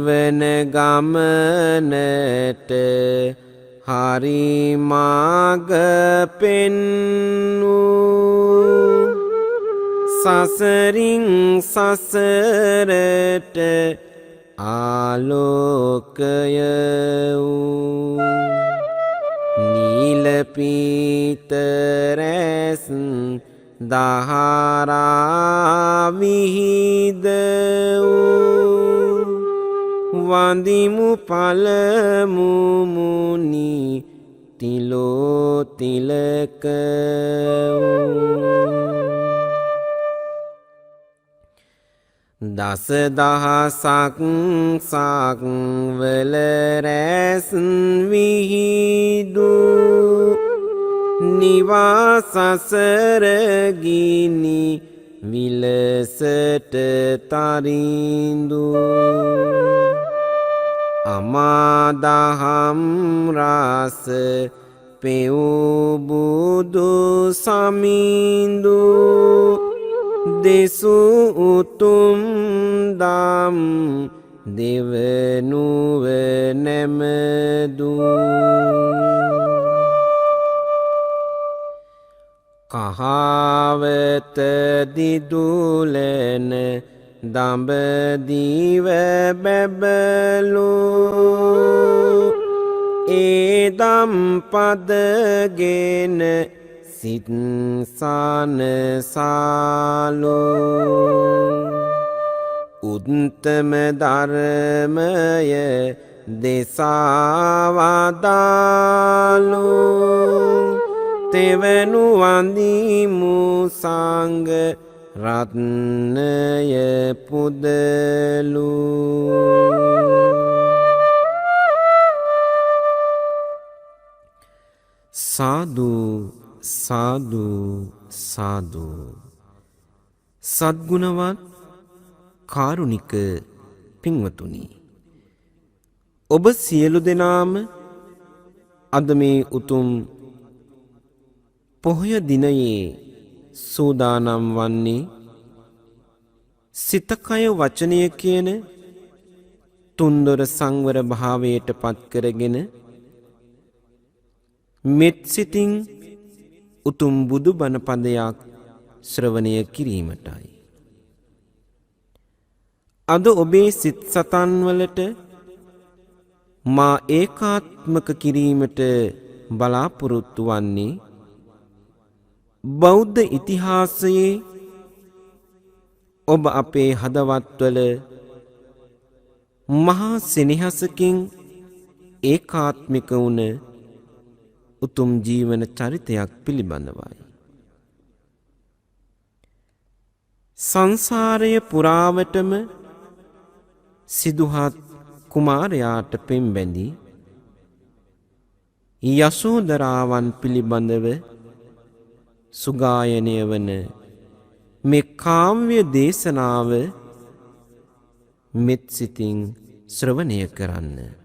නිවන ගමනට හරි මාර්ග පෙන්වූ සසරින් සසරට ආලෝකය වූ නීල පීත රැස් දහරා විහිද වූ වඳිමු පළමු මුනි තිලෝ තිලක දස දහසක් සක්වල රැස් විහිදු නිවාසසර ගිනි විලසට තරිඳු අමාදහම් රස පෙවූ බුදු සමිඳු දෙසු උතුම් දම් දෙවනුව නැමදු කහාවත දිදුලන දඹදිව බැබලු ඒ දම් පදගෙන සිත් සනසාලු උත්තම ධර්මය දෙසවදාලු තෙවනු වඳිමු සංඝ රත්නය පුදලු සාදු සාදු සාදු සද්ගුණවත් කාරුණික පින්වතුනි ඔබ සියලු දෙනාම අද මේ උතුම් පොහොය දිනයේ සූදානම් වන්නේ සිත කය වචනය කියන තුන්දොර සංවර භාවයට පත් කරගෙන මෙත් සිතින් උතුම් බුදු බණ පදයක් ශ්‍රවණය කිරීමටයි. අද ඔබේ සිත් සතන් වලට මා ඒකාත්මක කිරීමට බලාපොරොත්තු වන්නේ බෞද්ධ ඉතිහාසයේ ඔබ අපේ හදවත්වල මහා සෙනෙහසකින් ඒකාත්මික වුණ උතුම් ජීවන චරිතයක් පිළිබඳවයි. සංසාරය පුරාවටම සිදුහත් කුමාරයාට පෙම්බැඳි යශෝදරාවන් පිළිබඳව සුගායනය වන මේ කාව්‍ය දේශනාව මෙත් සිතින් ශ්‍රවණය කරන්න.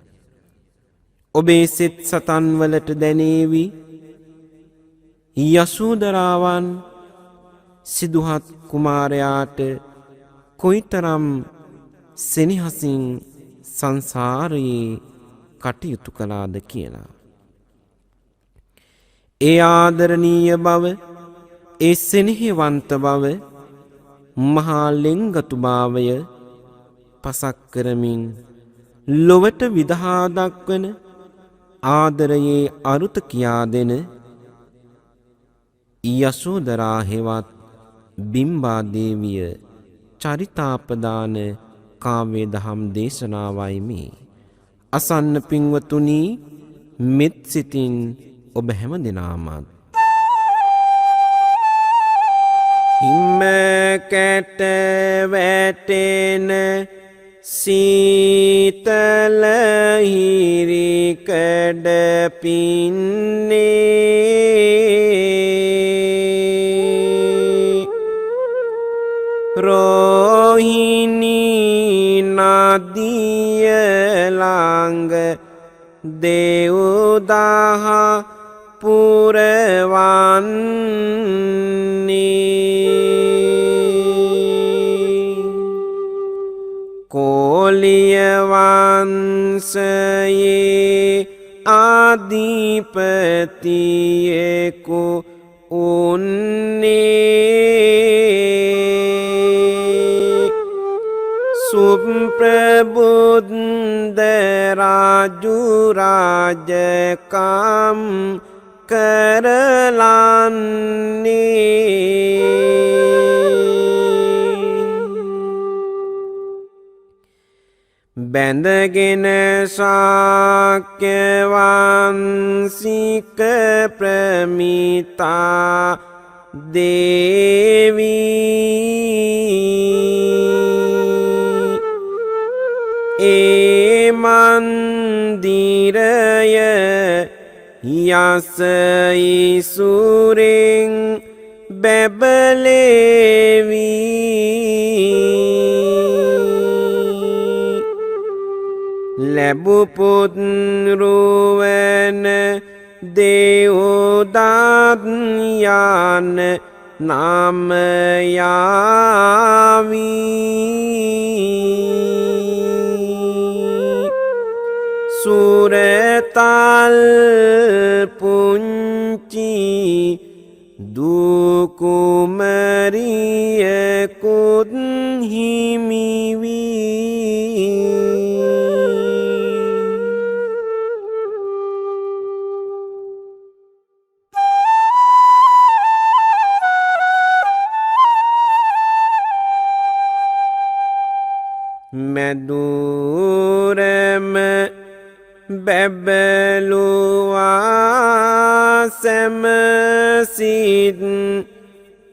ඔබේ සිත් සතන් වලට දැනේවි යශෝදරාවන් සිදුහත් කුමාරයාට කොයිතරම් සෙනෙහසින් සංසාරයේ කටයුතු කළාද කියලා. ඒ ආදරණීය බව, ඒ සෙනෙහවන්ත බව, මහා ලෙන්ගතු භාවය පසක් කරමින් ලොවට විදහා දක්වන ආදරයේ අරුත කියා දෙන යශෝදරා හෙවත් බිම්බා දේවිය චරිතාපදාන කාව්‍ය දහම් දේශනාවයි මේ. අසන්න පින්වතුනි මෙත් සිතින් ඔබ හැම දෙනාමත් හිම කැට වැටෙන සීතල හිරිකඩ පින්නේ රෝහිණී නදිය ළඟ දෙව්දහ පුරවන්නේ කෝලිය වංශයේ ආධිපතියෙකු උන්නේ සුප්‍රබුද්ධ රාජු රාජකම් කරලන්නේ බැඳගෙන ශාක්‍ය වංශික ප්‍රමිතා දේවී ඒ මන්දිරය යස ඉසුරෙන් බැබලේවී ලැබුපුත්රුවන දේවදත් යන නාමයාවී සුරතල් පුංචි දුකුමරියකුත් හිමිවී මැදුරම බැබළුවා සැමසිත්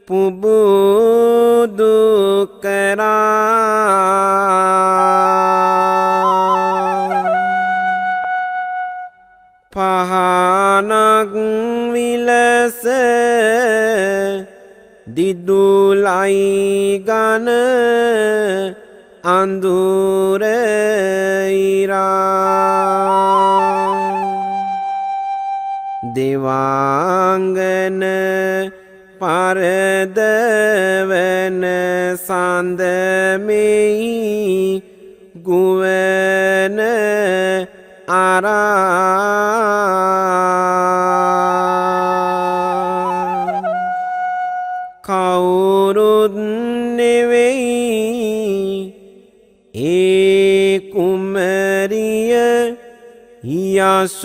පුබුදු කරා පහනක් විලස දිදුලයි ගන අඳුර ඉරා දෙවාංගන පරදවන සඳමෙහි ගුවන අරා කවුරුත් නෙවෙයි ඒ කුමරිය යසෝධරා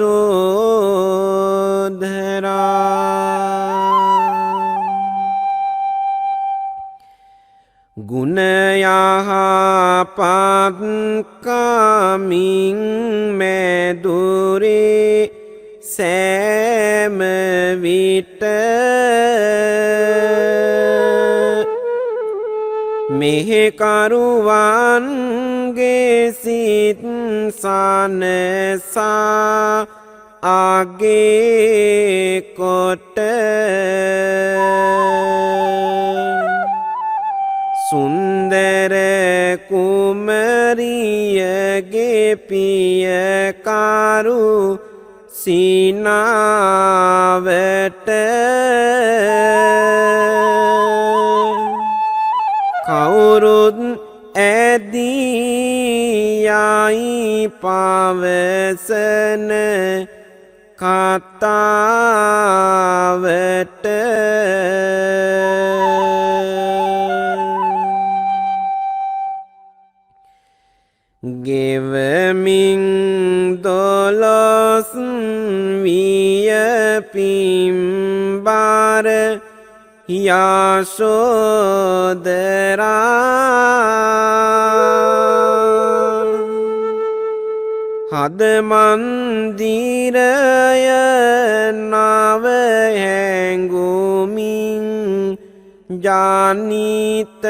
ගුණ යහපත් කමින් මැදුරේ සෑම විට මෙහෙකරුවන්ගේ සිත් සනසා අගේ කොට සුන්දර කුමරියගේ පියකරු සිනාවට කවුරුත් ඇදී යයි පවසන කතාවට ගෙවමින් දොළොස් විය පිම්බාර යශෝදරා හද මන්දිරය නව හැඟුමින් ජානිත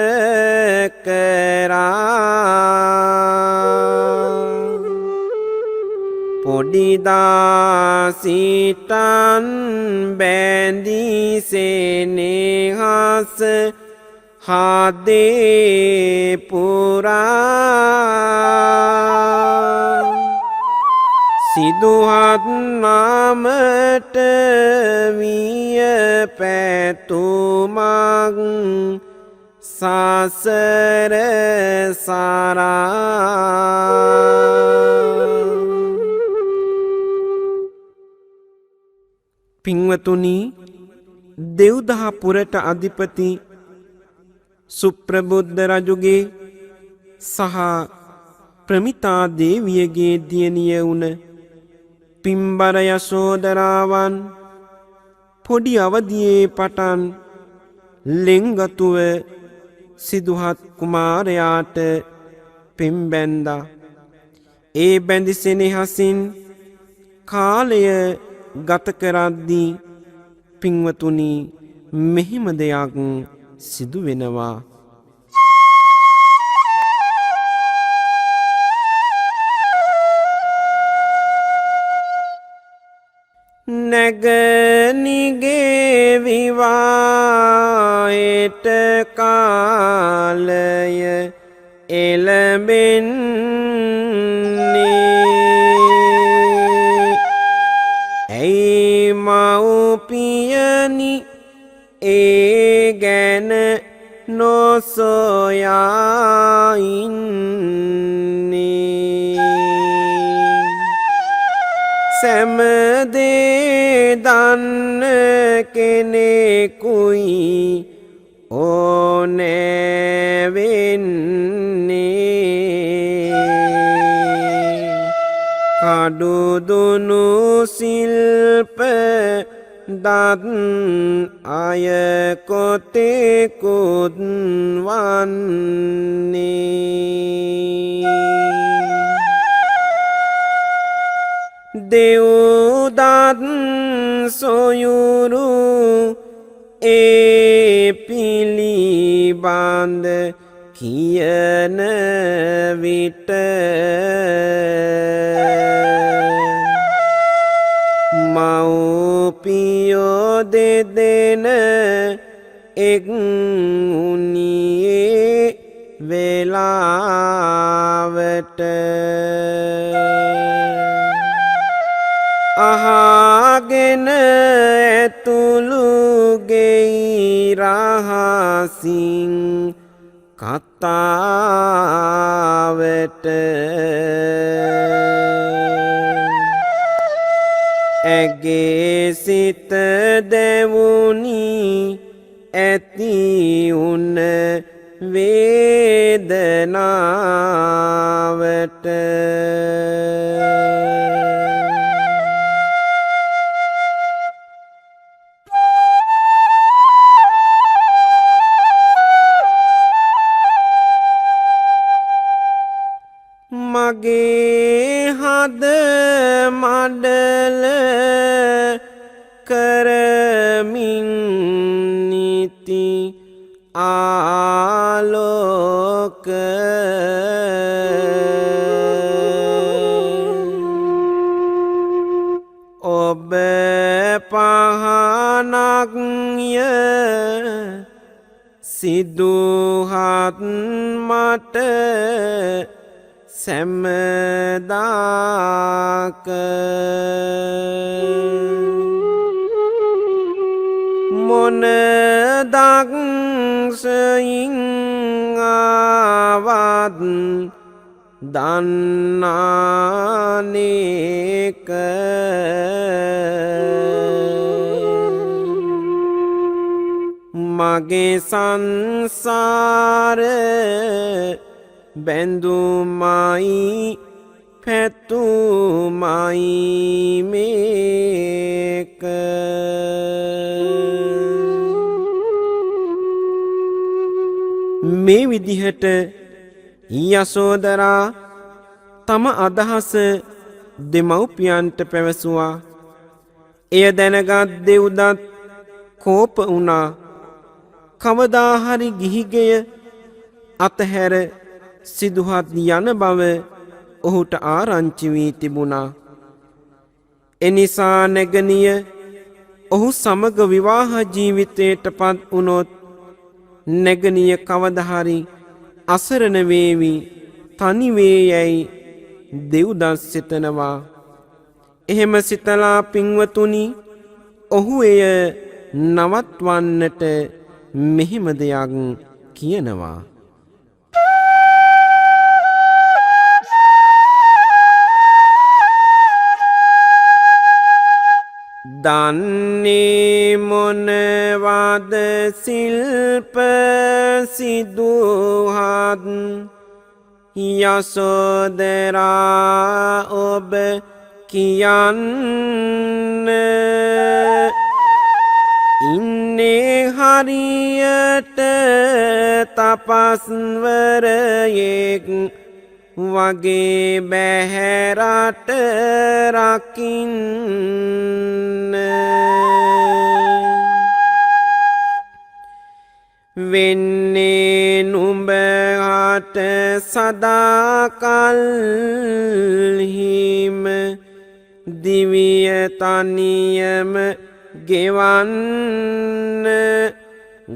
කරා පොඩි දාසිටන් බැඳී සෙනෙහස හදේ පුරා සිදුහත් නාමට විය පැතුමක් සසර සරා පින්වතුනි, දෙව්දහපුරට අධිපති සුප්‍රබුද්ධ රජුගේ සහ ප්‍රමිතා දේවියගේ දියණිය වුණ පිම්බර යශෝදරාවන් පොඩි අවදියේ පටන් ලෙන්ගතුව සිදුහත් කුමාරයාට පෙම්බැන්දා. ඒ බැඳි සෙනෙහසින් කාලය ගත කරද්දී පින්වතුනි, මෙහිම දෙයක් සිදු වෙනවා. නැගණිගේ විවාහයට කාලය එළඹෙන්නේ. ඇයි මව්පියනි ඒ ගැන නොසොයා ඉන්නේ. සැමදේ දන්න කෙනෙකුයි ඕනෑ වෙන්නේ. කඩුදුනු සිල්ප දත් අය කොතෙකුත් වන්නේ. දෙව්දත් සොයුරු ඒ පිළිබඳ කියන විට මව්පියෝ දෙදෙන එක් වුණේ වෙලාවට. අහගෙන ඇතුළු ගෙයි රහසින් කතාවට ඇගේ සිත දැවුනි ඇති උන වේදනාවට. මගේ හද මඩල කරමින් නිති ආලෝක ඔබ පහනක්ය සිදුහත් මට සැමදාක. මොන දක්ෂයින් ආවත් දන්නානේක. මගේ සංසාර බැඳුමයි පැතුමයි මේක. මේ විදිහට යශෝදරා තම අදහස දෙමව්පියන්ට පැවසුවා. එය දැනගත් දෙව්දත් කෝප වුණා. කවදා හරි ගිහිගෙය අතහැර සිදුහත් යන බව ඔහුට ආරංචි වී තිබුණා. එනිසා නැගණිය ඔහු සමග විවාහ ජීවිතයට පත් වුණොත් නැගණිය කවදා හරි අසරණ වේවි, තනි වේයයි දෙව්දත් සිතනවා. එහෙම සිතලා පින්වතුනි, ඔහු එය නවත්වන්නට මෙහෙම දෙයක් කියනවා. දන්නේ මොනවද සිල්ප සිදුහත් යසෝදරා ඔබ කියන්න ඉන්නේ හරියට තපස්වරයෙක් වගේ බැහැරට රකින්න වෙන්නේ නුඹට සදාකල්හිම දිවිය තනියම ගෙවන්න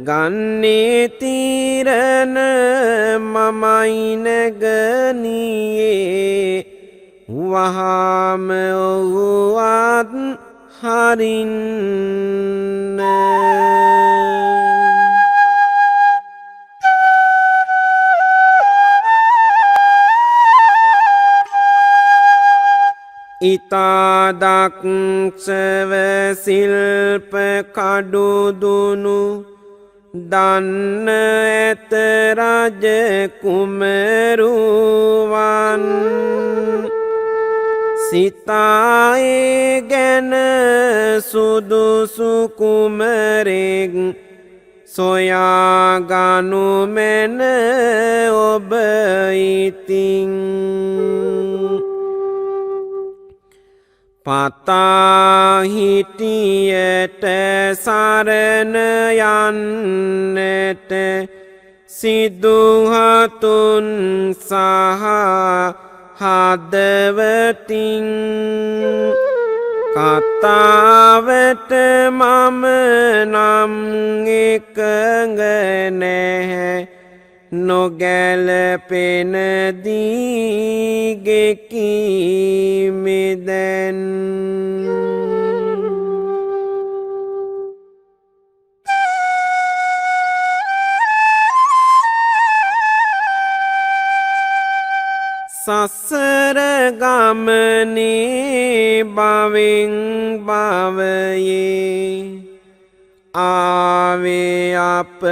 ගන්නේ තීරණ මමයි නැගනියේ වහාම ඔහුවත් හරින්න ඉතාදක්ෂව සිල්ප කඩුදුනු දන්න ඇත රජ කුමරුවන් සිතායේ ගැන සුදුසු කුමරෙක් සොයාගනු මැන ඔබ ඉතින් පතාහිටියට සරණ යන්නට සිදුහතුන් සහ හදවතින් කතාවට මම නම් එකඟ නැහැ නොගැලපෙන දීගෙකි මෙදැන් සසර ගමනේ භවෙන් භවයේ ආවේ අප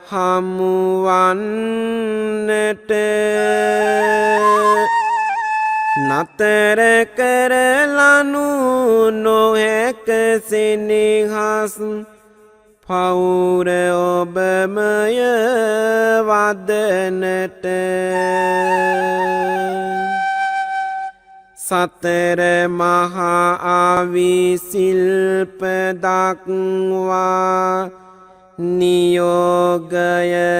හමුවන්නට නතර කරලනු නොහැක සෙනෙහස් පෞර ඔබමය වදනට සතර මහා ආවිසිල්ප දක්වා නියෝගය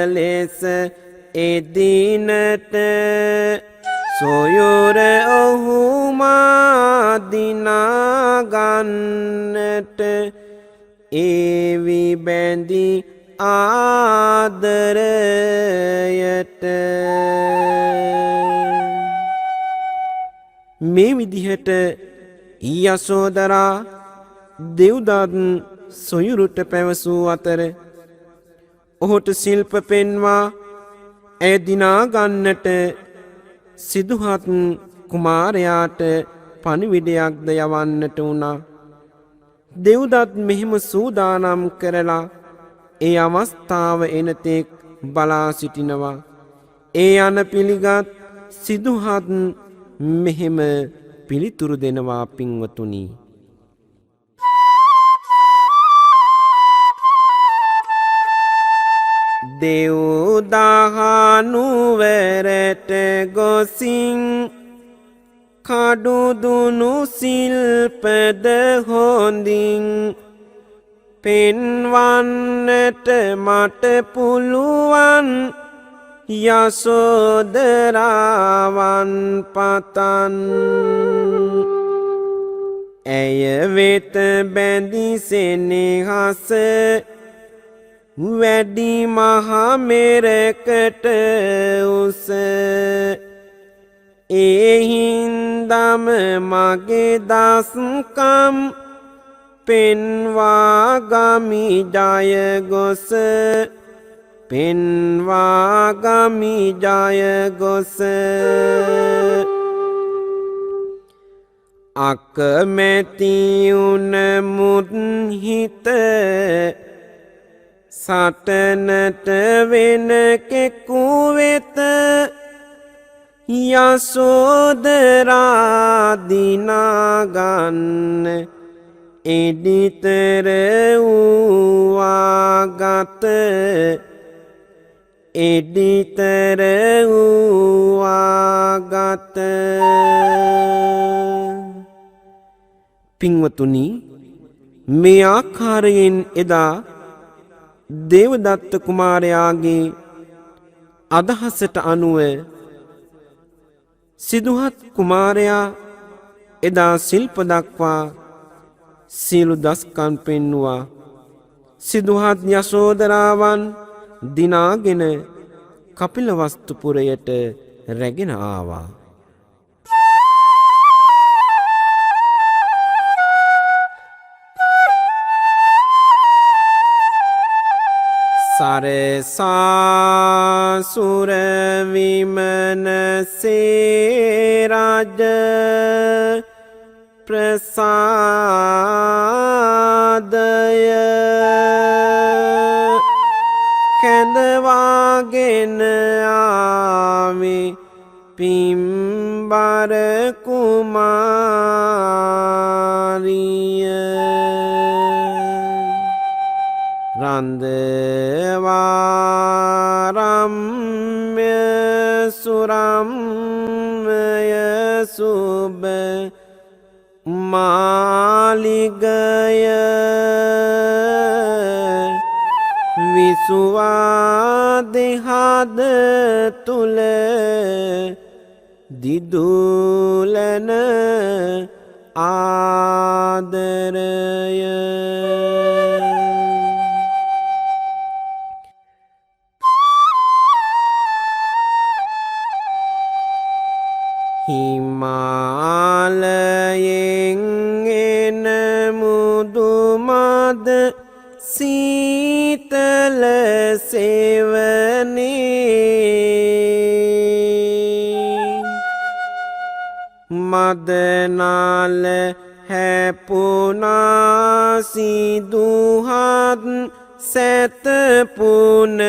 ලෙස එදිනට සොයුර ඔහු මාදිනාගන්නට ඒවි බැඳි ආදරයට මේ විදිහට යසෝදරා දෙව්දත් සොයුරුට පැවසූ අතර ඔහුට ශිල්ප පෙන්වා ඇය දිනා ගන්නට සිදුහත් කුමාරයාට පණිවිඩයක්ද යවන්නට වුණා. දෙව්දත් මෙහිම සූදානම් කරලා ඒ අවස්ථාව එනතෙක් බලා සිටිනවා. ඒ යන පිළිගත් සිදුහත් මෙහෙම පිළිතුරු දෙනවා පින්වතුනි. දෙව්දහනුවරට ගොසින් කඩුදුනු සිල්පද හොඳින් පෙන්වන්නට මට පුළුවන් යසෝදරාවන් පතන් ඇය වෙත බැඳි සෙනෙහස වැඩි මහා මෙරකට උස ඒ හින්දම මගේ දස්කම් පෙන්වා ගමි ජය ගොස පෙන්වා ගමි ජය ගොස අකමැති උනමුත් හිත සටනට වෙන කෙකු වෙත යසෝදරා දිනාගන්න එඩිතර වූවාගත එඩිතර වූවාගත. පින්වතුනි, මේ ආකාරයෙන් එදා දේවදත්ත කුමාරයාගේ අදහසට අනුව සිදුහත් කුමාරයා එදා ශිල්ප දක්වා සියලු දස්කම් පෙන්නුවා. සිදුහත් යශෝදරාවන් දිනාගෙන කපිලවස්තුපුරයට රැගෙන ආවා. සරසාසුර විමනසේ රාජ ප්‍රසාදය කැඳවාගෙන ආවේ පිම්බර කුමාරිය. රන්දවාරම්ය සුරම්ය සුබ මාලිගය විසුවාදෙහද තුල දිදුලන ආදරය. හිමාලයෙන් එන මුදුමද සීතල සෙවනේ මදනාල හැපුනා සිදුහත් සැතපුන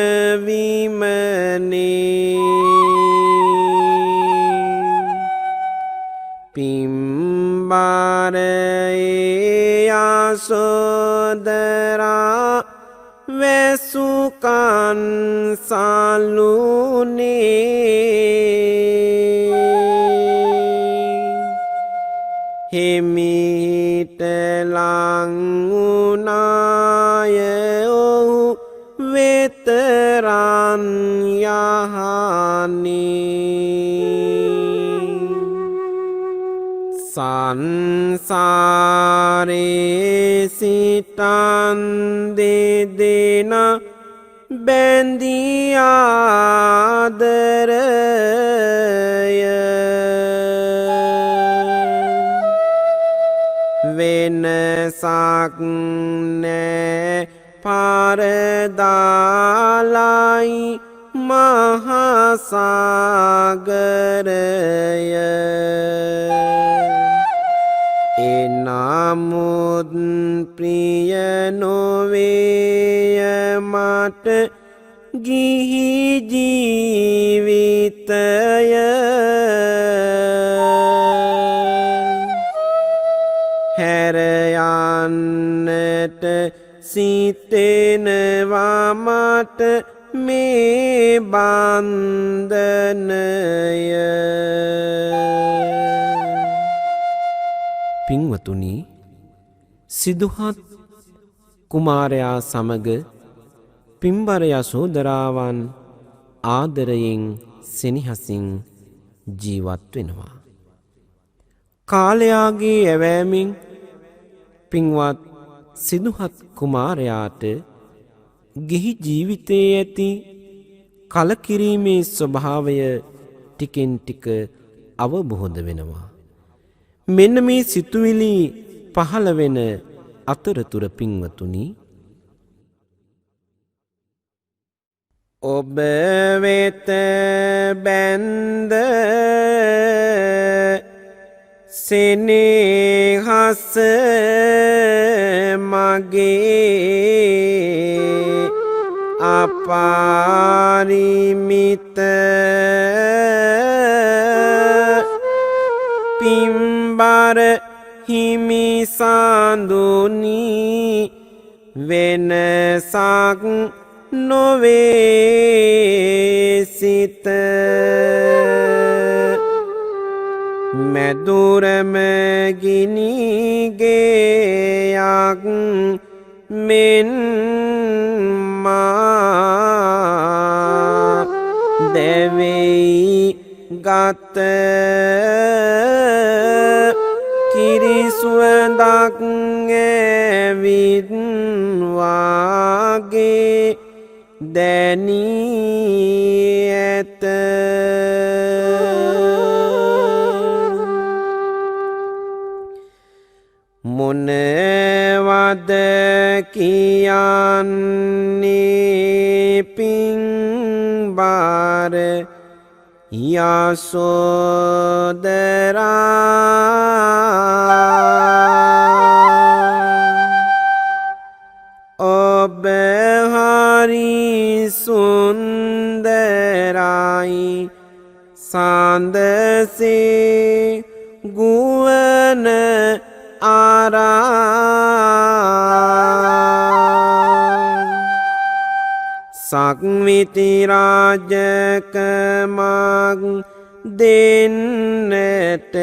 විමනේ පිම්බරේ යසෝදරා වැසුකන් සලුනේ හිමිට ලං වුණාය ඔහු වෙතරන් යහනේ සංසාරේ සිතන් දෙදෙනා බැඳී ආදරය වෙනසක් නෑ පරදාලයි මහසාගරය එනමුත් ප්‍රිය නොවේය මට ගිහි ජීවිතය හැර යන්නට සිතෙනවා මට මේ බන්ධනය. පින්වතුනි, සිදුහත් කුමාරයා සමග පිම්බර යශෝදරාවන් ආදරයෙන් සෙනෙහසින් ජීවත් වෙනවා. කාලයාගේ ඇවෑමෙන් පින්වත් සිදුහත් කුමාරයාට ගිහි ජීවිතයේ ඇති කලකිරීමේ ස්වභාවය ටිකෙන් ටික අවබෝධ වෙනවා. මෙන්න මේ සිතුවිලි පහළ වෙන අතරතුර පින්වතුනි, ඔබ වෙත බැඳ සෙනෙහස මගේ අපාරිමිත පිම්බර හිමි සඳුනි වෙනසක් නොවේ සිත මැදුරම ගිනිගයක් මෙන් මා දැවෙයි ගත කිරිසුවඳක් ඇවිත් වාගේ දැනී ඇත මොනවද කියන්නේ පිංබාර යසෝදරා ඔබ හරි සුන්දරයි සඳසේ ගුවන සක්විති රාජකමක් දෙන්නට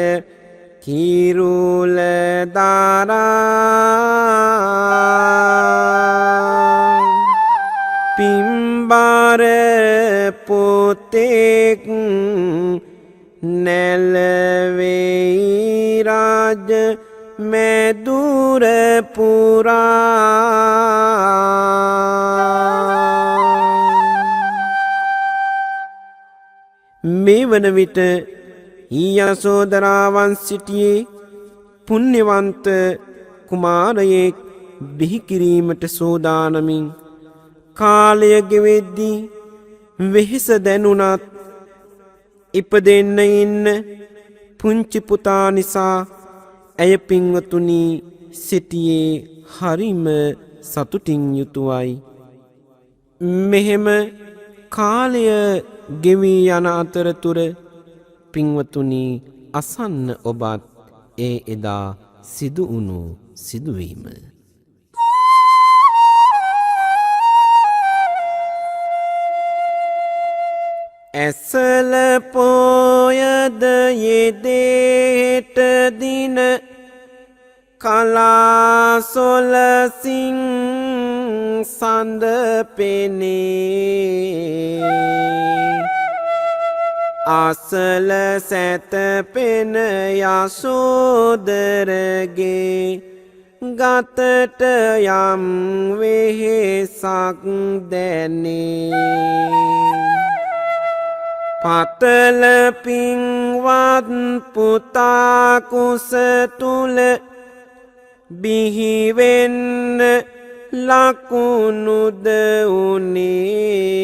කිරුල දරා පිම්බර පොතෙක් නැලවෙයි රාජ මැදුර පුරා මේ වන විට යසෝදරාවන් සිටියේ පුණ්‍යවන්ත කුමාරයෙක් බිහි කිරීමට සෝදානමින් කාලය ගෙවෙද්දී වෙහෙස දැනුණත් ඉපදෙන්න ඉන්න පුංචි පුතා නිසා ඇය පින්වතුනි සිටියේ හරිම සතුටින් යුතුවයි. මෙහෙම කාලය ගෙවී යන අතරතුර පින්වතුනි අසන්න ඔබත් ඒ එදා සිදු වුණු සිදුවීම. ඇසල පෝයද යෙදේට දින කලාසොලසින් සඳ පෙනේ අසල සැතපෙන යසෝදරගේ ගතට යම් වෙහෙසක් දැනේ පතල පින්වත් පුතා කුස තුල බිහිවෙන්න ලකුණුද උනේ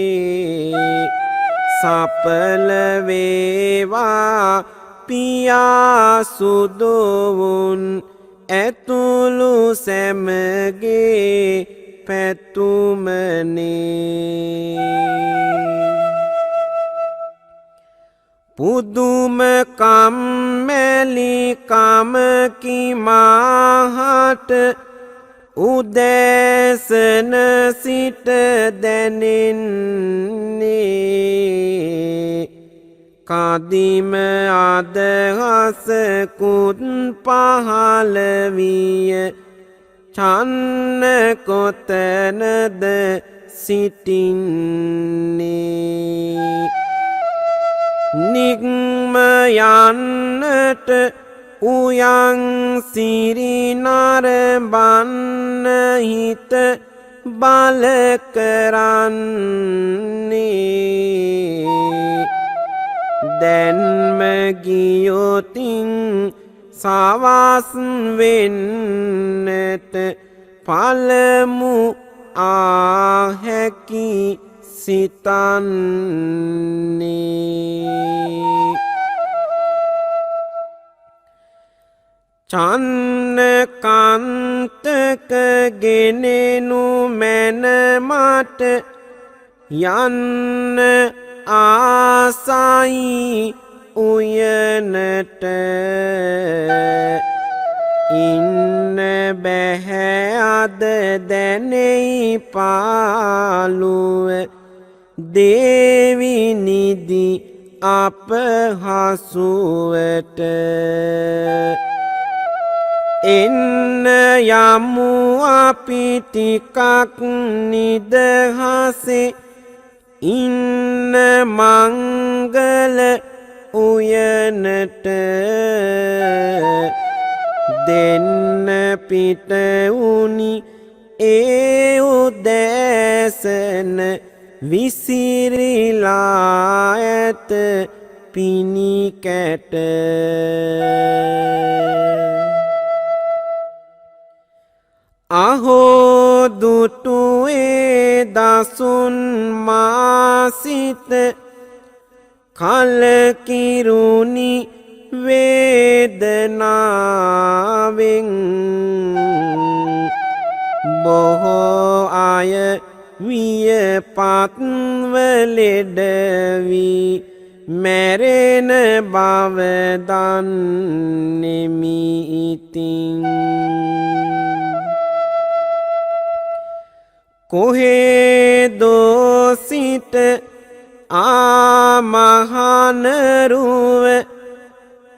සපල වේවා පියා සුදොවුන් ඇතුළු සැමගේ පැතුමනේ පුදුම කම්මැලි කමකි මාහට උදෑසන සිට දැනෙන්නේ කදිම අදහසකුත් පහළ විය චන්න කොතනද සිටින්නේ නිග්ම යන්නට උයන් සිරිනරඹන්න හිත බල කරන්නේ දැන්ම ගියොතින් සවස් වෙන්නට පළමු ආහැකි සිතන්නේ චන්න කාන්තක ගෙනෙනු මැන මට යන්න ආසයි උයනට ඉන්න බැහැ අද දැනෙයි පාළුව දේවිනිදි අපහසුවට එන්න යමු අපි ටිකක් නිදහසේ ඉන්න මංගල උයනට දෙන්න පිට උනි ඒ උදෑසන විසිරිලා ඇත පිණිකැට අහෝ දුටුවේ දසුන් මාසිත කලකිරුණි වේදනාවෙන් බොහෝ අය වියපත්ව ලෙඩ වී මැරෙන බව දන්නෙමි ඉතින් කොහෙදෝ සිට ආමහනරුව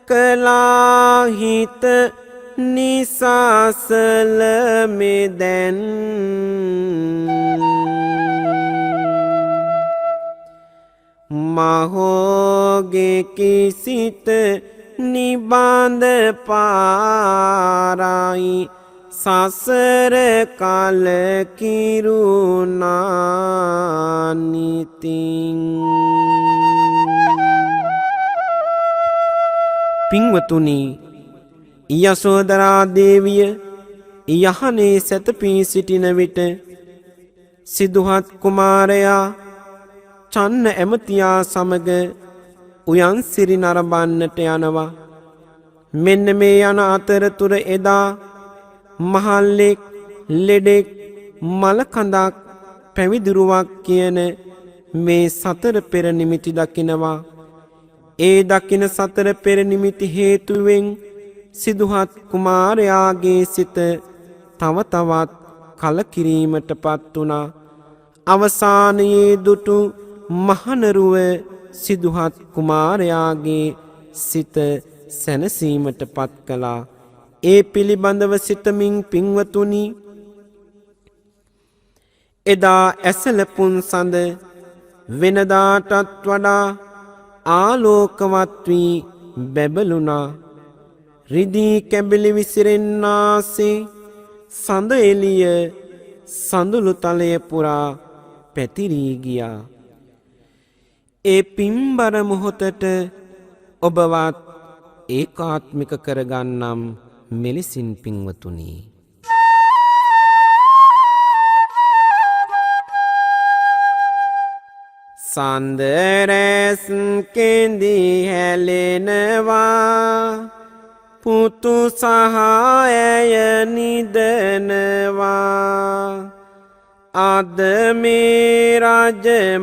කලාහිත නිසාසල මෙදැන් මහෝගේ කිසිත නිබඳ පාරයි සසර කල කිරුණානිතින් පින්වතුනි යසෝදරා දේවිය යහනේ සැතපී සිටින විට සිදුහත් කුමාරයා චන්න ඇමතියා සමග උයන් සිරි නරඹන්නට යනවා. මෙන්න මේ යන අතරතුර එදා මහල්ලෙක් ලෙඩෙක් මලකඳක් පැවිදිරුවක් කියන මේ සතර පෙර නිමිති දකිනවා. ඒ දකින සතර පෙර නිමිති හේතුවෙන් සිදුහත් කුමාරයාගේ සිත තව තවත් කලකිරීමට පත් වුණා. අවසානයේ දුටු මහනරුව සිදුහත් කුමාරයාගේ සිත සැනසීමට පත් කළා. ඒ පිළිබඳව සිතමින් පින්වතුනි එදා ඇසලපුන් සඳ වෙනදාටත් වඩා ආලෝකවත් වී බැබළුණා. රිදී කැබිලි විසිරෙන්නාසේ සඳ එළිය සඳුළු තලය පුරා පැතිරී ගියා. ඒ පින්බර මොහොතට ඔබවත් ඒකාත්මික කරගන්නම් මෙලෙසින් පින්වතුනි. සඳරැස් කෙඳි හැලෙනවා පුතු සහායය නිදනවා. අද මේ රජමාලිගයේ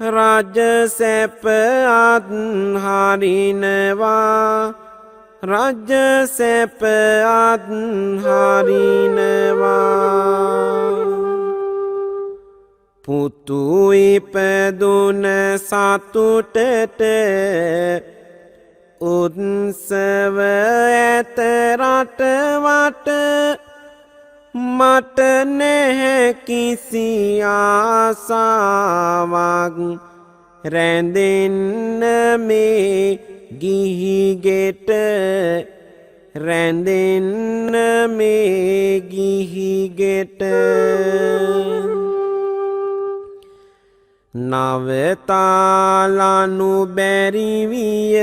රජ සැප අත්හරිනවා. රජ සැප අත්හරිනවා. පුතු ඉපදුන සතුටට උත්සව ඇත රටවට. මට නැහැ කිසි ආසාවක් රැඳෙන්න මේ ගිහි ගෙට. රැඳෙන්න මේ ගිහි ගෙට. නවතාලනු බැරිවිය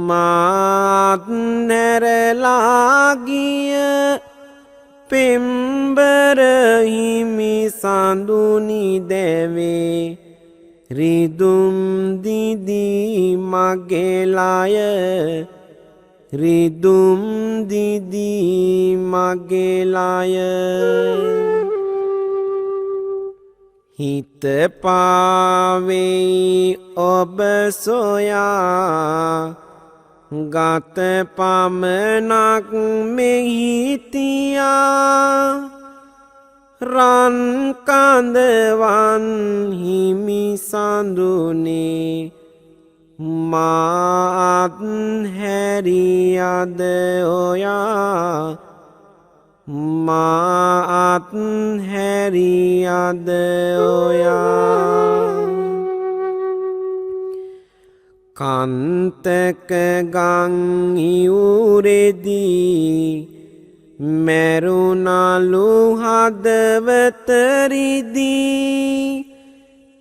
මාත් නැරලා ගිය පෙම්බර හිමි සඳුනි දැවේ රිදුම් දිදී මගේලාය රිදුම් දිදී මගේලාය හිත පාවෙයි ඔබ සොයා ගත පමණක් මෙහි තියා රන් කඳවන් හිමි සඳුනේ මාත් හැරියද ඔයා මාත් හැරියද ඔයා කන්තක ගං ඉවුරෙදී මැරුණලු හදවතරිදී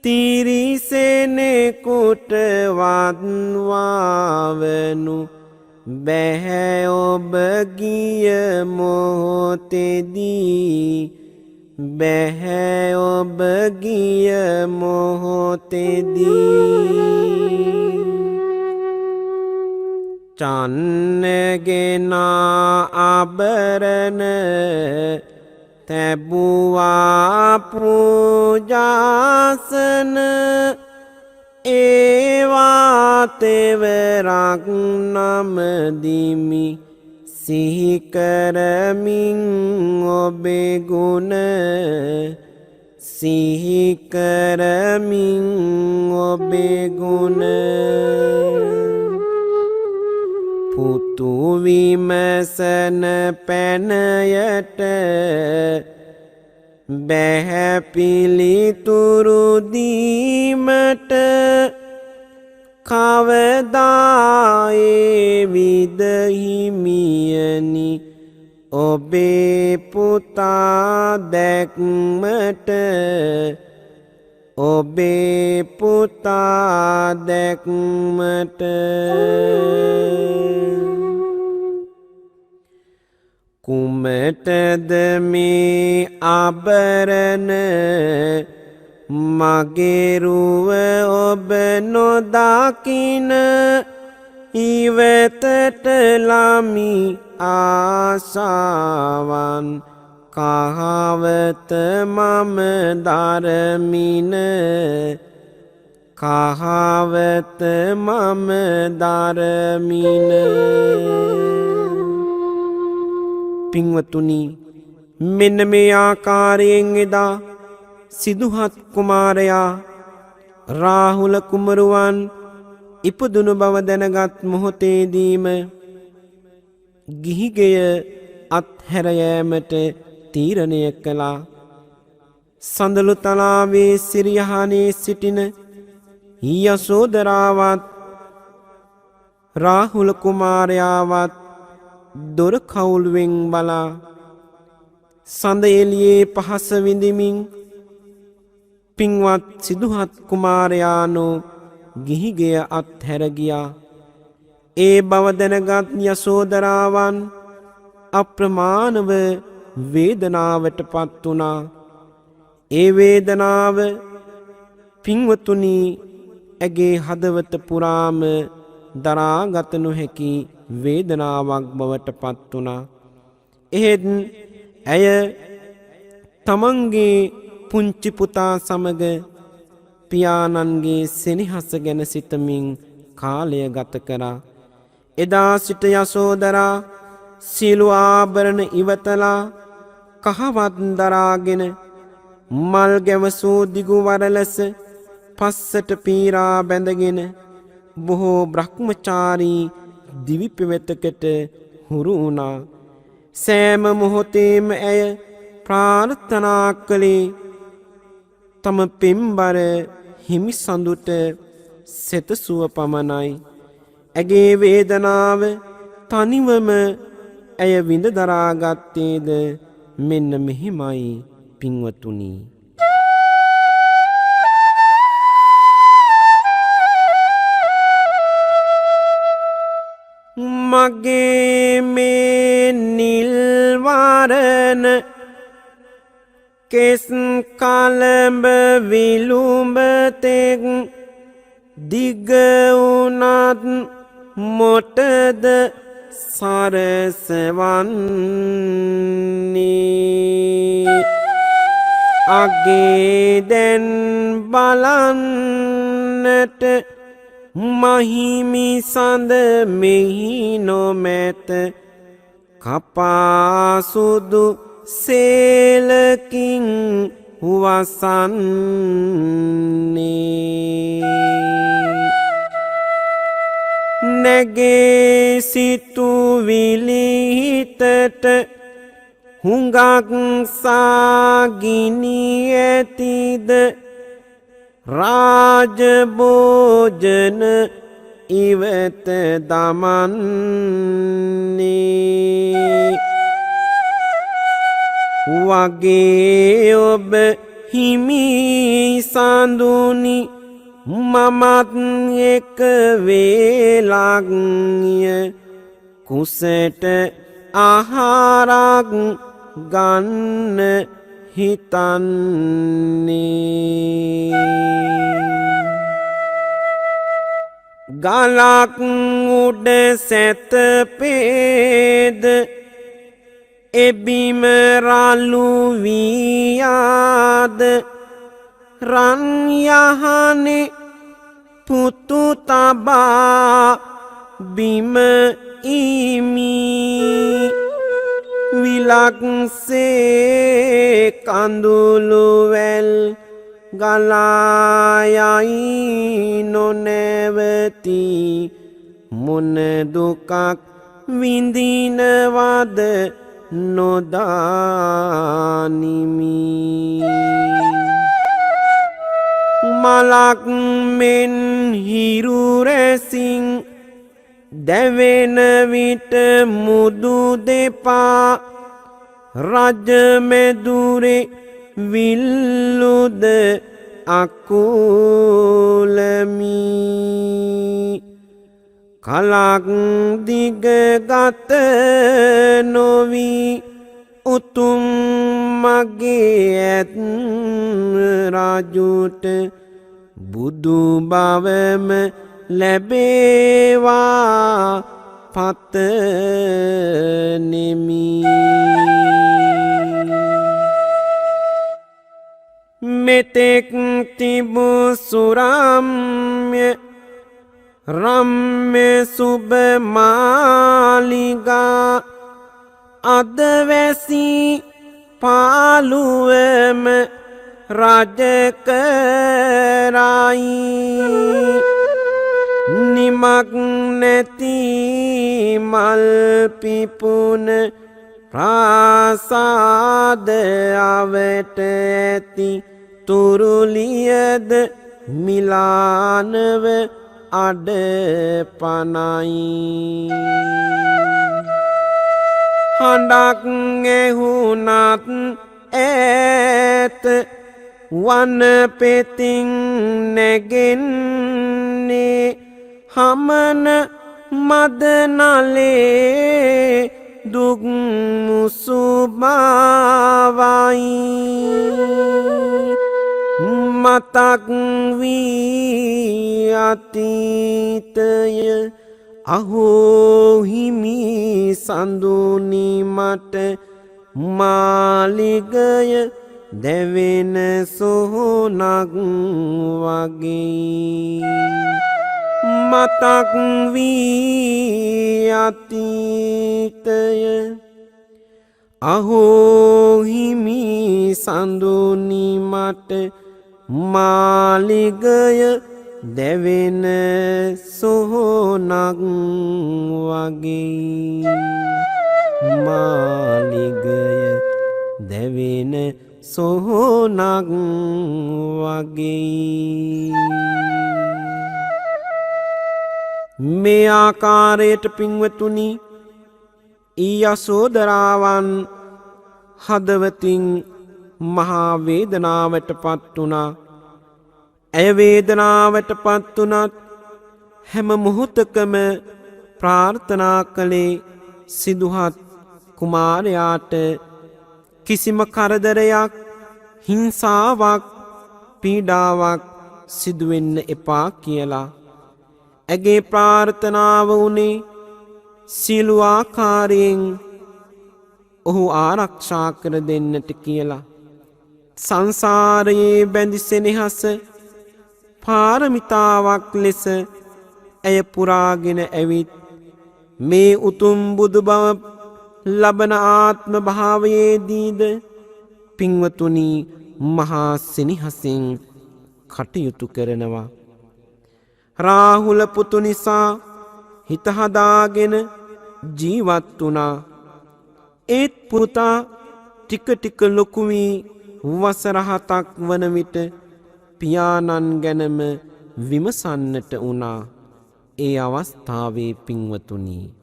තිරිසෙනෙකුට වත්වාවනු බැහැ ඔබ ගිය මොහොතේදී බැහැ ඔබ ගිය මොහොතේදී චන්නගෙන ආභරණ තැබුවා පූජාසන ඒවා තෙවරක් නමදිමි සිහි කරමින් ඔබේ ගුණ සිහි කරමින් ඔබේ ගුණ පුතු විමසන පැනයට බැහැ පිළිතුරු දීමට කවදා එවිද හිමියනි ඔබේ පුතා දැක්මට ඔබේ පුතා දැක්මට කුමටද මේ ආභරණ මගේ රුව ඔබ නොදකින ඉවතට ළමි ආසාවන් කහවත මම දරමින කහවත මම දරමින පින්වතුනි මෙන්න මේ ආකාරයෙන් එදා සිදුහත් කුමාරයා රාහුල කුමරුවන් ඉපදුණු බව දැනගත් මොහොතේදීම ගිහිගෙය අත්හැර යෑමට තීරණය කළා. සඳලු තලාවේ සිරියහනේ සිටින යසෝදරාවත් රාහුල කුමාරයාවත් දොර කවුළුවෙන් බලා සඳ එළියේ පහස විඳිමින් පින්වත් සිදුහත් කුමාරයානෝ ගිහිගෙය අත්හැර ගියා. ඒ බව දැනගත් යසෝදරාවන් අප්‍රමාණව වේදනාවට පත් වුණා. ඒ වේදනාව පින්වතුනි ඇගේ හදවත පුරාම දරාගත නොහැකි වේදනාවක් බවට පත් වුණා. එහෙත් ඇය තමන්ගේ පුංචි පුතා සමග පියාණන්ගේ සෙනෙහස ගැන සිතමින් කාලය ගත කරා. එදා සිට යසෝදරා සියලු ආභරණ ඉවතලා කහවත් දරාගෙන මල් ගැවසූ දිගු වරලස පස්සට පීරා බැඳගෙන බොහෝ බ්‍රහ්මචාරී දිවි පෙවෙතකට හුරු වුණා. සෑම මොහොතේම ඇය ප්‍රාර්ථනා කළේ තම පෙම්බර හිමිසඳුට සෙතසුව පමණයි. ඇගේ වේදනාව තනිවම ඇය විඳ දරාගත්තේද මෙන්න මෙහිමයි පින්වතුනි. මගේ මේ නිල්වරණ කෙස් කලඹ විලුඹතෙක් දිග වුණත් මොටද සරසවන්නේ අගේ දැන් බලන්නට මහිමි සඳ මෙහි නොමැත කපාසුදු සේලකින් වසන්නේ නැගේ සිතුවිලිහිතට හුඟක් සාගිනි ඇතිද රාජභෝජන ඉවත දමන්නේ වගේ ඔබ හිමි සඳුනි මමත් එක වේලක්ය කුසට ආහාරක් ගන්න හිතන්නේ ගලක් උඩ සැතපේද එබිම රළු වියාද රන් යහනේ පුතු තබා බිම ඉමි විලක්සේ කඳුළු වැල් ගලායයි නොනැවති මොන දුකක් විඳිනවද නොදානිමි මලක් මෙන් හිරු රැසින් දැවෙන විට මුදු දෙපා රජ මෙදුරේ විල්ලුද අකුලමි කලක් දිග ගත නොවි උතුම් මගේ ඇත් රාජුට බුදු බවම ලැබේවා පතනෙමි මෙතෙක් තිබු සුරම්ය රම්‍ය සුබ මාලිගා අද වැසි පාලුවම රජ කරයි නිමක් නැති මල් පිපුන ප්‍රාසාද අවට ඇති තුරුලියද මිලානව අඩ පනයි හඬක් ඇහුණත් ඈත වන පෙතින් නැගෙන්නේ හමන මදනලේ දුක් මුසුබාවයි මතක් වී අතීතය අහෝ හිමි සඳුනි මට මාලිගය දැවෙන සොහොනක් වගේ මතක් වී අතීතය අහෝ හිමි සඳුනි මට මාලිගය දැවෙන සොහොනක් වගේ මාලිගය දැවෙන සොහොනක් වගේ මේ ආකාරයට පින්වතුනි යසෝදරාවන් හදවතින් මහා වේදනාවට පත් වුණා. ඇය වේදනාවට පත් වුණත් හැම මොහොතකම ප්‍රාර්ථනා කළේ සිදුහත් කුමාරයාට කිසිම කරදරයක් හිංසාවක් පීඩාවක් සිදුවෙන්න එපා කියලා. ඇගේ ප්‍රාර්ථනාව වුණේ සියලු ආකාරයෙන් ඔහු ආරක්ෂා කර දෙන්නට කියලා. සංසාරයේ බැඳි සෙනෙහස පාරමිතාවක් ලෙස ඇය පුරාගෙන ඇවිත් මේ උතුම් බුදු බව ලබන ආත්ම භාවයේදීද පින්වතුනි මහා සෙනෙහසින් කටයුතු කරනවා. රාහුල පුතු නිසා හිත හදාගෙන ජීවත් වුණා. ඒත් පුතා ටික ටික ලොකු වී වසර 7ක් වන විට පියාණන් ගැනම විමසන්නට වුණා. ඒ අවස්ථාවේ පින්වතුනි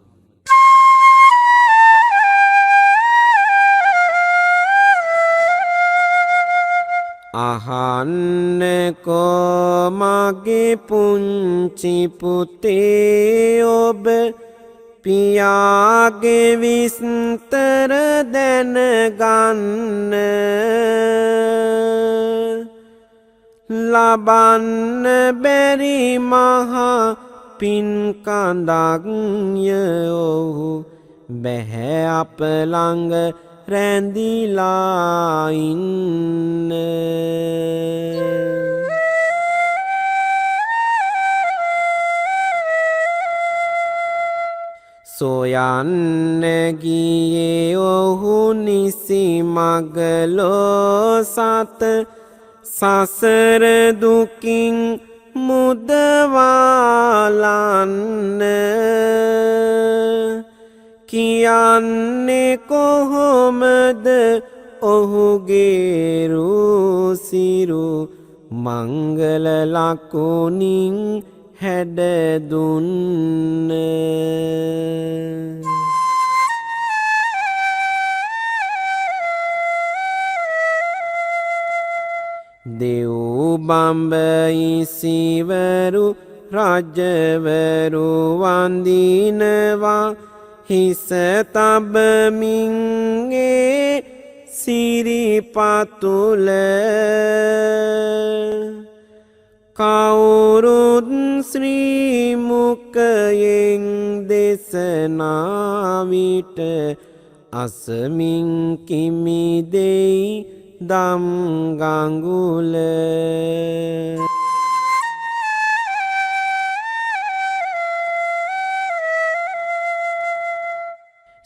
අහන්නකෝ මගේ පුංචි පුතේ ඔබ පියාගේ විස්තර දැනගන්න ලබන්න බැරි මහා පින්කඳක් ඔහු බැහැ අප ළඟ රැඳිලා ඉන්න. සොයන්න ගියේ ඔහු නිසි මගලෝ සත සසර දුකින් මුදවාලන්න. කියන්නේ කොහොමද ඔහුගේ රුසිරු මංගල ලකුණින් හැඩදුන්න. දෙව් බඹ ඉසිවරු රජවරු වඳිනවා හිස තබමින් ඒ සිරිපතුල. කවුරුත් ශ්‍රී මුඛයෙන් දේශනා විට අසමින් කිමිදෙයි දම් ගඟුල.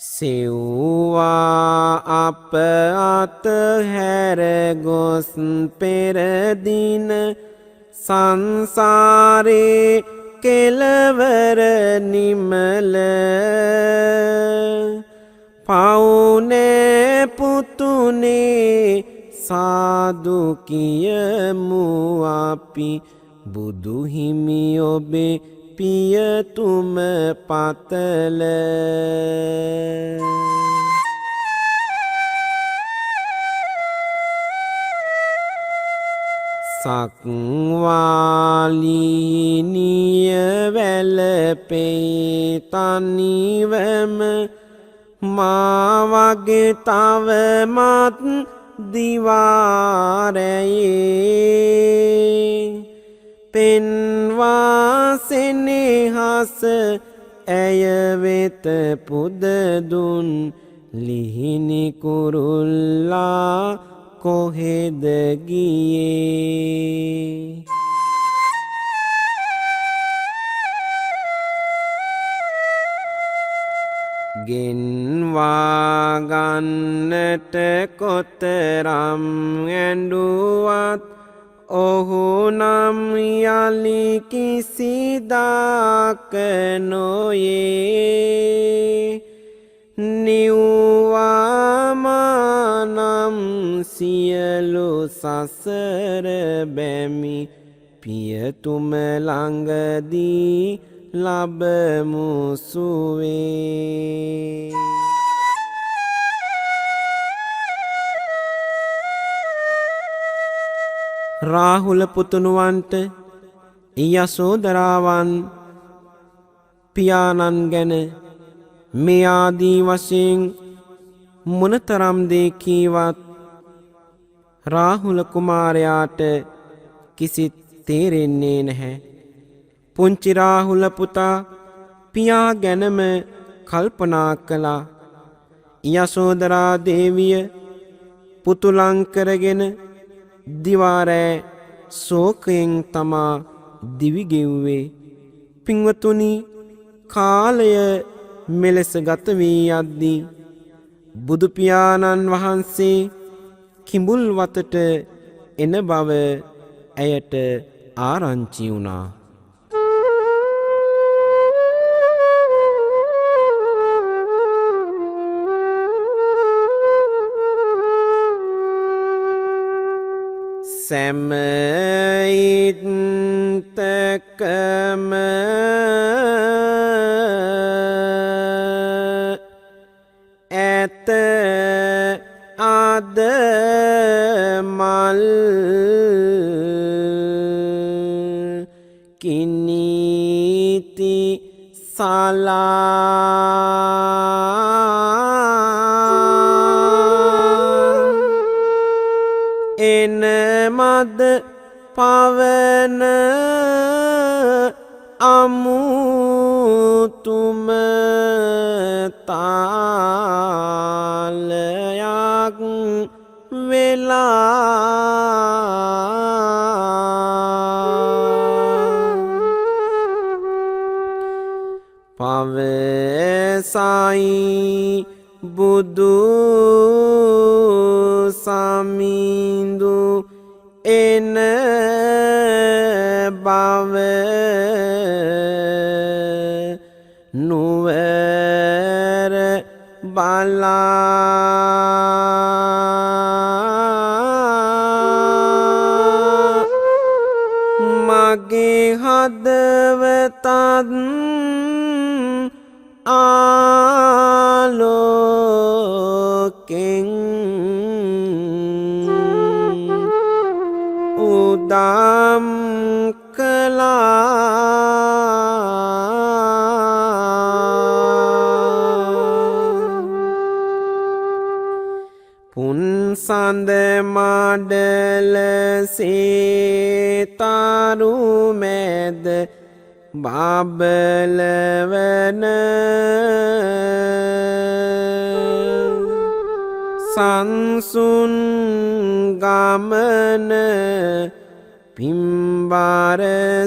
සෙව්වා අප අතහැර ගොස් පෙරදින සංසාරේ කෙලවර නිමල. පවුනේ පුතුනේ සාදු කියමු අපි බුදු හිමි ඔබේ පියතුම පතල. සක්වාලීනිය වැලපෙයි තනිවම මා වගේ තවමත් දිවාරයේ පෙන්වා සෙනෙහස ඇය වෙත පුදදුන් ලිහිණි කුරුල්ලා කොහෙද ගියේ. ගෙන්වා ගන්නට කොතරම් ඇඬුවත් ඔහු නම් යලි කිසිදාක නොයේ. නිව්වාමානම් සියලු සසර බැමි පියතුම ළඟදී ලබමු සුවේ. රාහුල පුතුණුවන්ට යසෝදරාවන් පියාණන් ගැන මේ ආදී වශයෙන් මොනතරම් දේ කීවත් රාහුල කුමාරයාට කිසිත් තේරෙන්නේ නැහැ. පුංචි රාහුල පුතා පියා ගැනම කල්පනා කළා. යශෝදරා දේවිය පුතුලං කරගෙන දිවා රෑ ශෝකයෙන් තමා දිවි ගෙව්වේ. පින්වතුනි, කාලය මෙලෙස ගත වී යද්දී බුදු පියාණන් වහන්සේ කිඹුල් වතට එන බව ඇයට ආරංචි වුණා. සැමයිත්තකම ඇත අද මල් කිනීති සලා එන මද පවන අමුතුම තාලයක් වෙලා පවසයි බුදු සමිඳු එන බව නුවර බලා මගේ හදවතත් ආලෝකෙන් උදම් කළා. පුන්සඳ මඩල සේතරු මැද බබලවන සංසුන් ගමන පිම්බර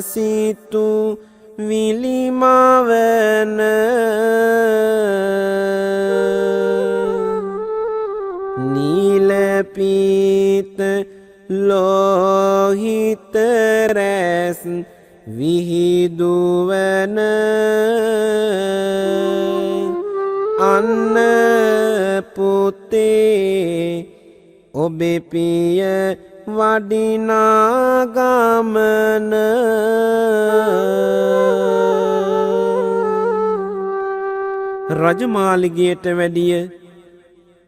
සිතු විලිමවන නීලපීත ලෝහිත රැස් විහිදුවන අන්න පුතේ ඔබේ පිය වඩිනා ගමන රජමාලිගයට වැඩිය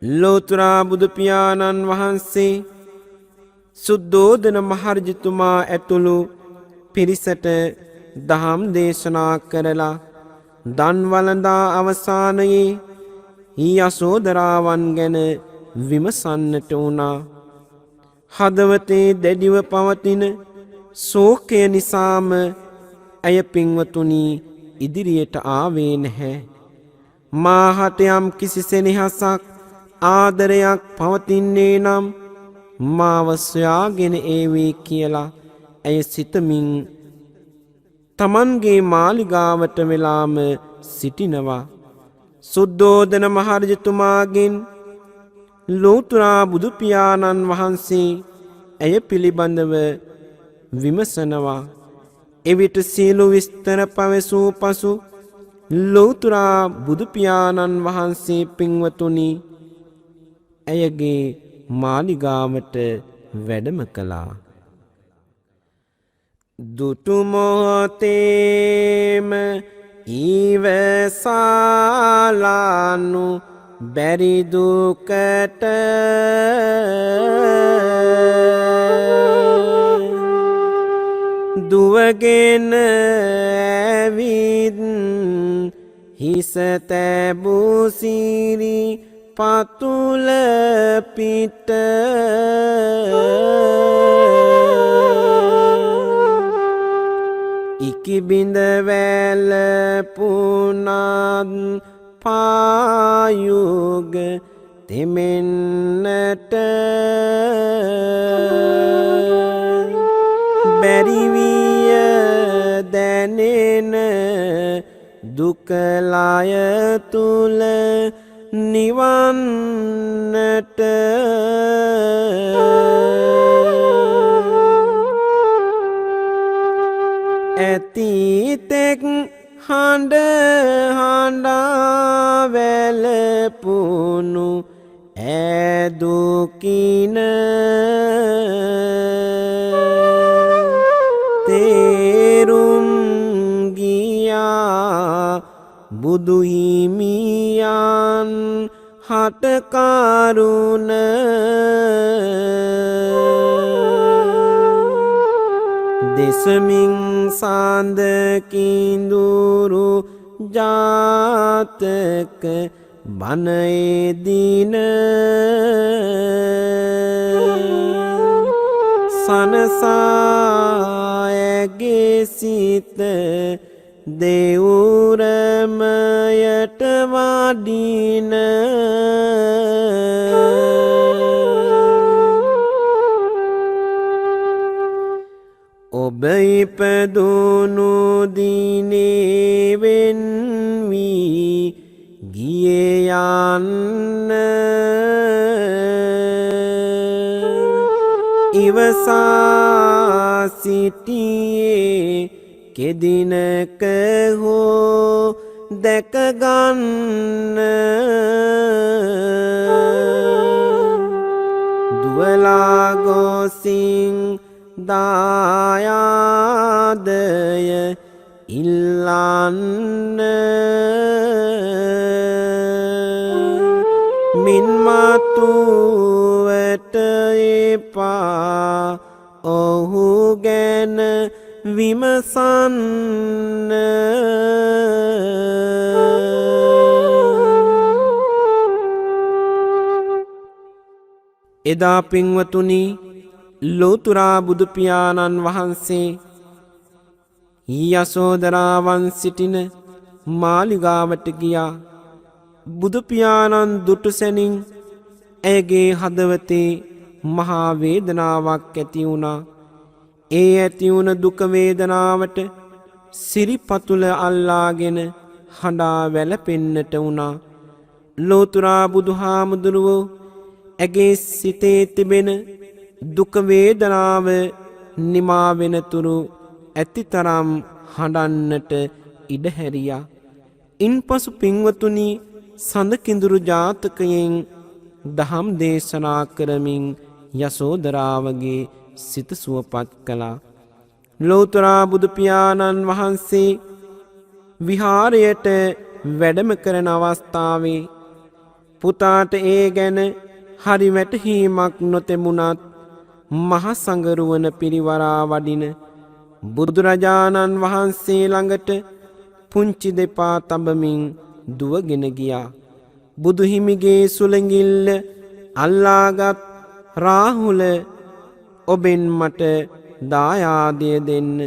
ලෝතුරා බුදු පියාණන් වහන්සේ සුද්ධෝදන මහරජතුමා ඇතුළු පිරිසට දහම් දේශනා කරලා දන් වළඳා අවසානයේ යශෝදරාවන් ගැන විමසන්නට වුණා. හදවතේ දැඩිව පවතින ශෝකය නිසාම ඇය පින්වතුනි ඉදිරියට ආවේ නැහැ. මාහට යම් කිසි සෙනෙහසක් ආදරයක් පවතින්නේ නම් මාව සොයාගෙන ඒවී කියලා ඇය සිතමින් තමන්ගේ මාලිගාවට වෙලාම සිටිනවා. සුද්ධෝදන මහරජතුමාගෙන් ලෝතුරා බුදු පියාණන් වහන්සේ ඇය පිළිබඳව විමසනවා. එවිට සියලු විස්තර පැවසූ පසු ලෝතුරා බුදු පියාණන් වහන්සේ පින්වතුනි ඇයගේ මාලිගාවට වැඩම කළා. දුටු මොහොතේම ඉවසාලානු බැරි දුකට දුවගෙන ඇවිත් හිස තැබූ සිරි පතුල පිට කිබිඳ වැල පුනත් පායුග තෙමෙන්නට බැරිවිය දැනෙන දුකලය තුල නිවන්නට ඇතිතෙක් හඬ හඬා වැළපුණු ඇදුකින තේරුම් ගියා බුදු හිමියන් හට කරුණ දෙසමින් සඳ කිඳුරු ජාතක බණේ දින සනසායගේ සිත දෙවුරමයට වඩින ඔබ ඉපදුණු දිනේ වෙන් වී ගියේ යන්න ඉවසා සිටියේ කෙදිනක හෝ දැකගන්න දුවලා ගොසින් දායාදය ඉල්ලන්න මින්මතුවට එපා ඔහු ගැන විමසන්න එදා පින්වතුනි ලෝතුරා බුදු පියාණන් වහන්සේ යසෝදරාවන් සිටින මාලිගාවට ගියා. බුදු පියාණන් දුටු සැනින් ඇගේ හදවතේ මහා වේදනාවක් ඇති වුණා. ඒ ඇති වුණ දුක වේදනාවට සිරිපතුල අල්ලාගෙන හඬා වැළපෙන්නට වුණා. ලෝතුරා බුදුහාමුදුරුවෝ ඇගේ සිතේ තිබෙන දුක වේදනාව නිමා වෙනතුරු ඇතිතරම් හඬන්නට ඉඩ හැරියා. ඉන්පසු පින්වතුනි සඳ කිඳුරු ජාතකයෙන් දහම් දේශනා කරමින් යසෝදරාවගේ සිත සුවපත් කළා. ලෝතුරා බුදු පියාණන් වහන්සේ විහාරයට වැඩම කරන අවස්ථාවේ පුතාට ඒ ගැන හරි වැටහීමක් නොතෙමුණත් මහ සංගරුවන පිරිවරා වඩින බුදුරජාණන් වහන්සේ ළඟට පුංචි දෙපා තබමින් දුවගෙන ගියා. බුදුහිමිගේ සුළඟිල්ල අල්ලාගත් රාහුල ඔබෙන් මට දායාදය දෙන්න.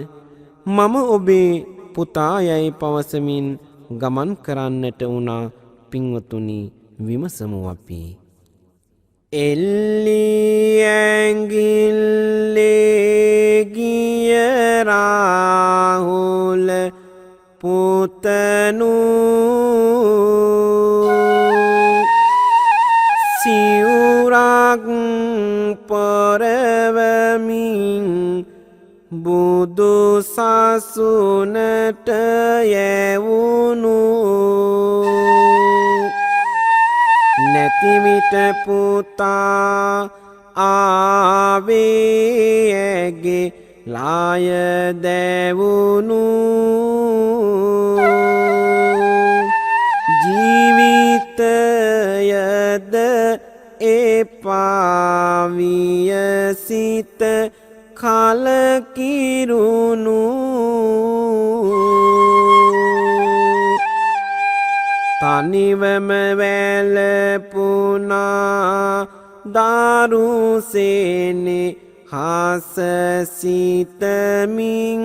මම ඔබේ පුතා යයි පවසමින් ගමන් කරන්නට වුණා. පින්වතුනි විමසමු අපි. එල්ලී ඇඟිල්ලේ ගිය රාහුල පුතනු සිවුරක් පොරවමින් බුදු සසුනට යැවුණු නැතිවිට පුතා ආවේ ඇගේ ලාය දැවුණු ජීවිතයද එපාවිය සිත කලකිරුණු තනිවම වැළපුණා දාරුසේනේ හාස සිතමින්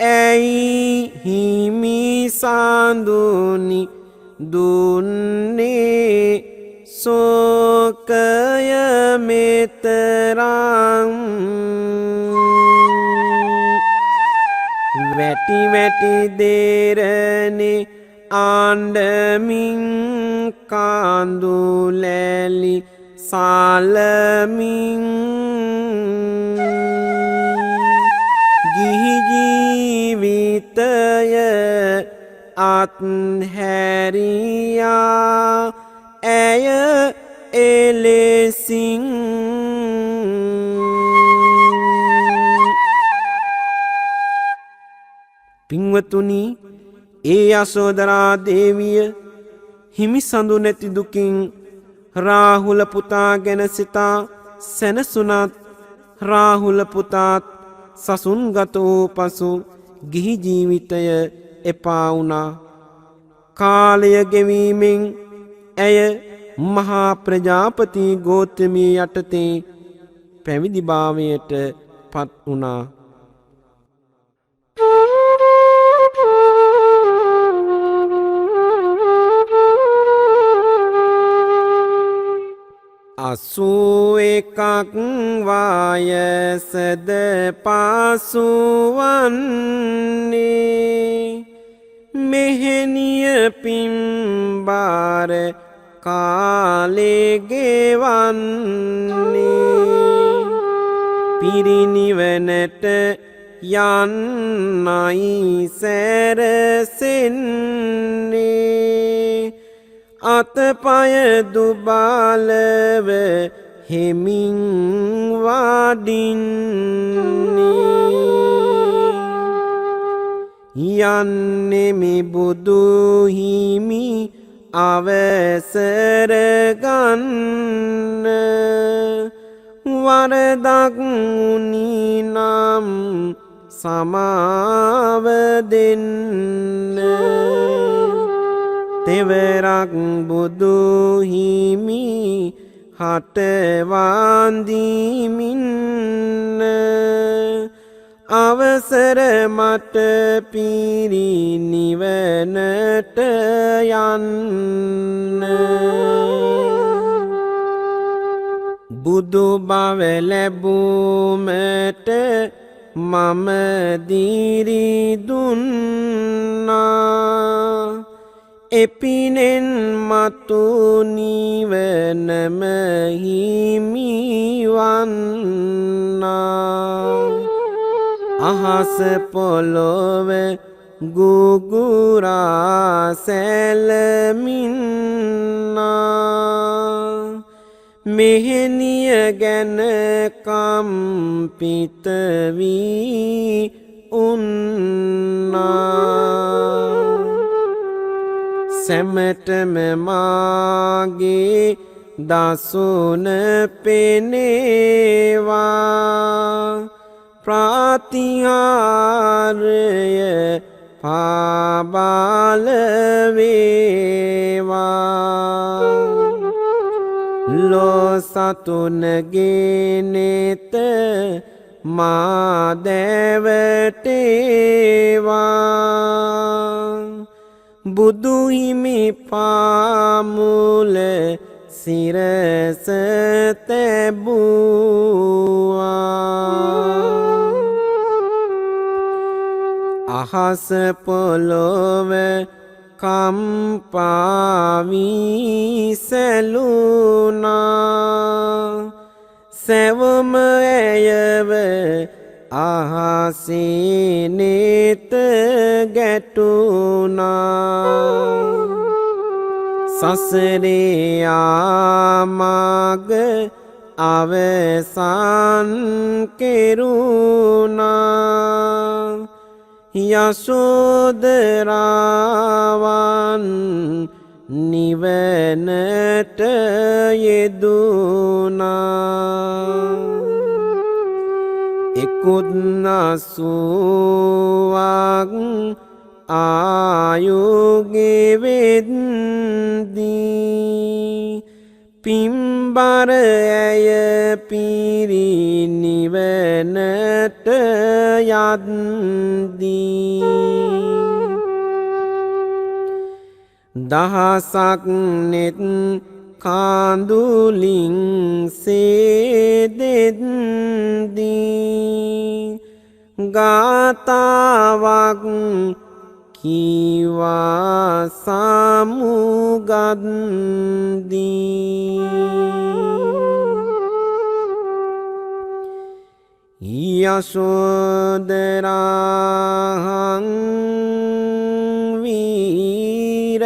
ඇයි හිමි සඳුනි දුන්නේ සෝකය මෙතරම් වැටි වැටි දේරනේ ආණ්ඩමින් කාඳුලැලි සාලමින් ගිහි ජීවිතය අත්හැරියා ඇය එලෙසින් පින්වතුනි ඒ යශෝදරා දේවිය හිමි සඳු නැති දුකින් රාහුල පුතා ගැන සිතා සැනසුණත් රාහුල පුතාත් සසුන්ගත වූ පසු ගිහි ජීවිතය එපා වුණා. කාලය ගෙවීමෙන් ඇය මහා ප්‍රජාපති ගෝතමිය යටතේ පැවිදිභාවයට පත් වුණා. අසූ එකක් වායසද පාසුවන්නේ මෙහෙණිය පිම්බාර කාලේ ගෙවන්නේ පිරිනිවනට යන්නයි සැරසෙන්නේ අතපය දුබාලව හෙමින් වඩින්නේ යන්නෙමි බුදු හිමි අවසර ගන්න වරදක් වුණී නම් සමාව දෙන්න තෙවරක් බුදු හිමි හට වන්දිමින් අවසර මට පිරිනිවනට යන්න බුදු බව ලැබුමට මම දිරි දුන්නා එපිනෙන් මතු නිවනම හිමිවන්නා අහස පොළොව ගුගුරා සැලමින්නා මෙහෙණිය ගැන කම්පිත වී උන්නා සැමටම මාගේ දසුන පෙනේවා ප්‍රාතිහාරය පාබාල වේවා ලෝ සතුනගේ නෙත මා දැවටේවා බුදු හිමි පාමුල සිරස තැබුවා අහස පොළොව කම්පා වී සැලුණා සැවොම ඇයව අහසේ නෙත ගැටුණා සසරේ ආමග අවසන් කෙරුණා යශෝදරාවන් නිවනට යෙදුණා එකුත් නසුවක් ආයුගේ වෙද්දී පිම්බර ඇය පිරිනිවනට යද්දී දහසක් නෙත් කාඳුලින් සේදෙද්දී ගාතාවක් කීවා සමුගද්දී යශෝදරාහං වීර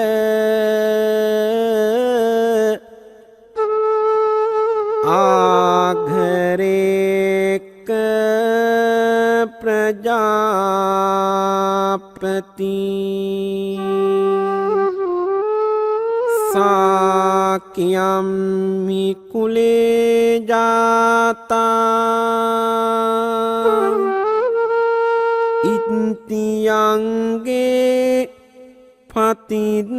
ආඝරේක ප්‍රජාපති සාකියම්මි කුලේ ජාතා ඉත්තියංගේ පතිත්තිතා